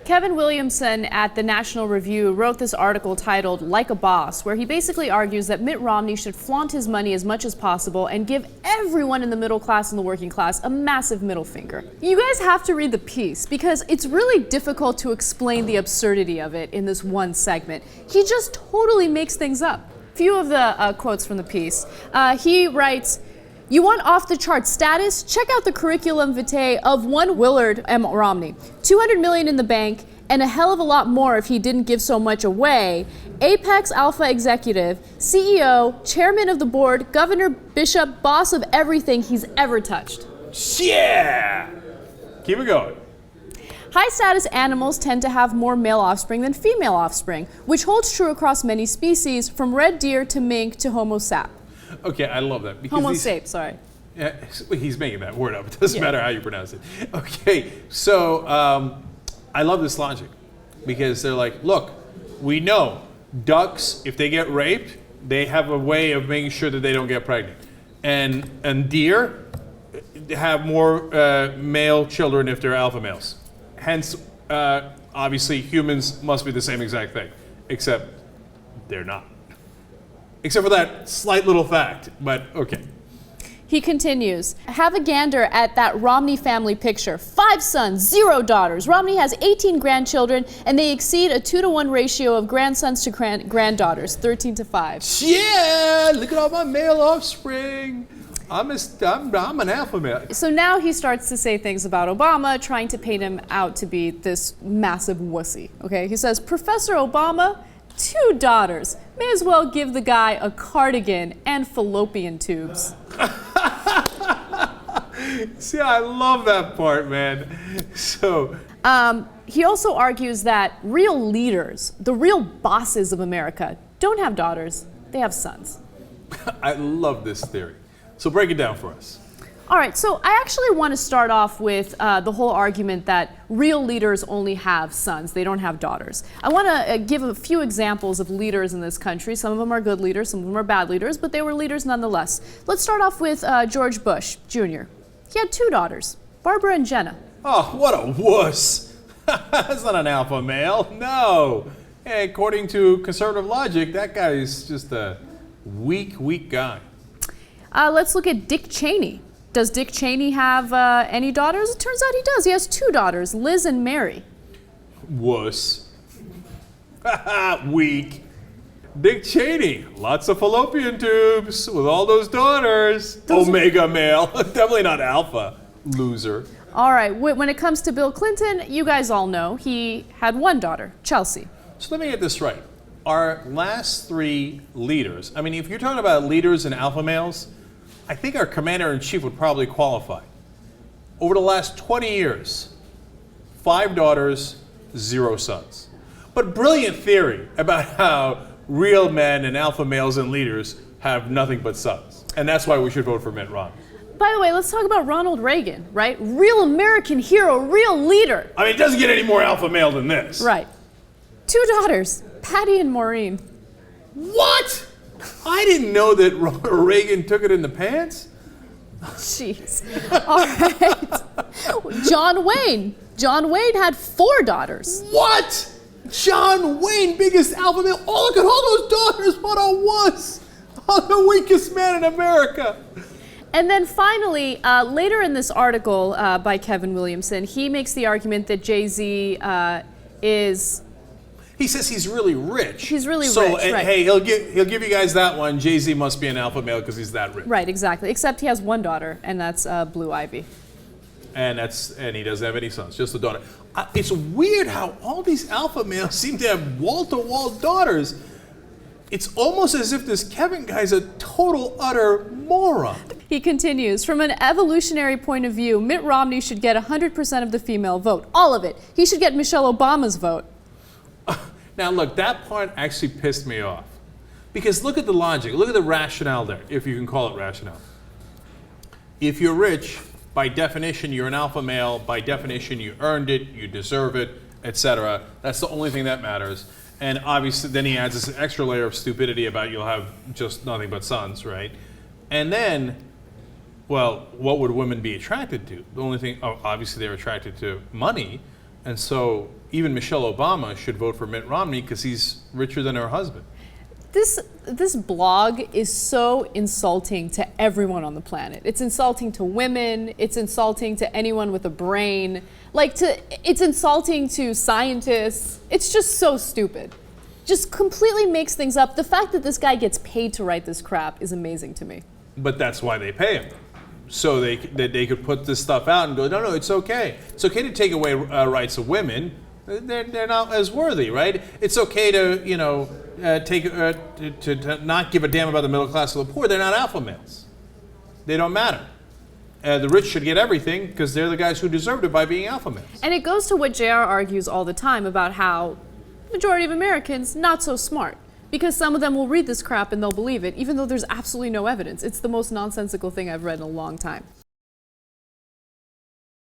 Kevin Williamson at the National Review wrote this article titled Like a Boss, where he basically argues that Mitt Romney should flaunt his money as much as possible and give everyone in the middle class and the working class a massive middle finger. You guys have to read the piece because it's really difficult to explain the absurdity of it in this one segment. He just totally makes things up. A few of the quotes from the piece. He writes, "You want off-the-chart status? Check out the curriculum vitae of one Willard M. Romney. $200 million in the bank, and a hell of a lot more if he didn't give so much away. Apex Alpha executive, CEO, chairman of the board, governor, bishop, boss of everything he's ever touched." Yeah! Keep it going. High-status animals tend to have more male offspring than female offspring, which holds true across many species, from red deer to mink to Homo sap. Okay, I love that. Homo sape, sorry. Yeah, he's making that word up. It doesn't matter how you pronounce it. Okay, so I love this logic because they're like, look, we know ducks, if they get raped, they have a way of making sure that they don't get pregnant. And deer have more male children if they're alpha males. Hence, obviously, humans must be the same exact thing, except they're not. Except for that slight little fact, but okay. He continues, have a gander at that Romney family picture. 5 sons, 0 daughters. Romney has 18 grandchildren, and they exceed a 2-to-1 ratio of grandsons to granddaughters, 13 to 5. Yeah, look at all my male offspring. I'm an alpha male. So now he starts to say things about Obama, trying to paint him out to be this massive wussy. Okay, he says, Professor Obama, 2 daughters. May as well give the guy a cardigan and fallopian tubes. See, I love that part, man. So, he also argues that real leaders, the real bosses of America, don't have daughters, they have sons. I love this theory. So break it down for us. All right, so I actually want to start off with the whole argument that real leaders only have sons, they don't have daughters. I want to give a few examples of leaders in this country. Some of them are good leaders, some of them are bad leaders, but they were leaders nonetheless. Let's start off with George Bush Jr. He had 2 daughters, Barbara and Jenna. Oh, what a wuss. That's not an alpha male, no. Hey, according to conservative logic, that guy is just a weak guy. Let's look at Dick Cheney. Does Dick Cheney have any daughters? It turns out he does. He has 2 daughters, Liz and Mary. Wuss. Weak. Dick Cheney, lots of fallopian tubes with all those daughters. Omega male, definitely not alpha. Loser. All right, when it comes to Bill Clinton, you guys all know he had 1 daughter, Chelsea. So let me get this right. Our last 3 leaders, I mean, if you're talking about leaders and alpha males, I think our commander-in-chief would probably qualify. Over the last 20 years, 5 daughters, 0 sons. But brilliant theory about how real men and alpha males and leaders have nothing but sons. And that's why we should vote for Mitt Romney. By the way, let's talk about Ronald Reagan, right? Real American hero, real leader. I mean, it doesn't get any more alpha male than this. Right. 2 daughters, Patty and Maureen. What? I didn't know that Reagan took it in the pants. Jeez. All right. John Wayne. John Wayne had 4 daughters. What? John Wayne, biggest alpha male. Oh, look at all those daughters. What a wuss. Oh, the weakest man in America. And then finally, later in this article by Kevin Williamson, he makes the argument that Jay-Z is... He says he's really rich. He's really so, rich, right. Hey, he'll give you guys that one. Jay-Z must be an alpha male because he's that rich. Right, exactly. Except he has 1 daughter, and that's Blue Ivy. And he doesn't have any sons, just a daughter. It's weird how all these alpha males seem to have wall-to-wall daughters. It's almost as if this Kevin guy's a total, utter moron. He continues, from an evolutionary point of view, Mitt Romney should get 100% of the female vote. All of it. He should get Michelle Obama's vote. Now look, that part actually pissed me off. Because look at the logic, look at the rationale there, if you can call it rationale. If you're rich, by definition you're an alpha male, by definition you earned it, you deserve it, etc. That's the only thing that matters. And obviously then he adds this extra layer of stupidity about you'll have just nothing but sons, right? And then, well, what would women be attracted to? The only thing, obviously they're attracted to money. And so even Michelle Obama should vote for Mitt Romney because he's richer than her husband. This blog is so insulting to everyone on the planet. It's insulting to women. It's insulting to anyone with a brain. It's insulting to scientists. It's just so stupid. Just completely makes things up. The fact that this guy gets paid to write this crap is amazing to me. But that's why they pay him. So they could put this stuff out and go, no, it's okay. It's okay to take away rights of women. They're not as worthy, right? It's okay to, to not give a damn about the middle class or the poor. They're not alpha males. They don't matter. The rich should get everything because they're the guys who deserved it by being alpha males. And it goes to what JR argues all the time about how the majority of Americans not so smart. Because some of them will read this crap and they'll believe it, even though there's absolutely no evidence. It's the most nonsensical thing I've read in a long time.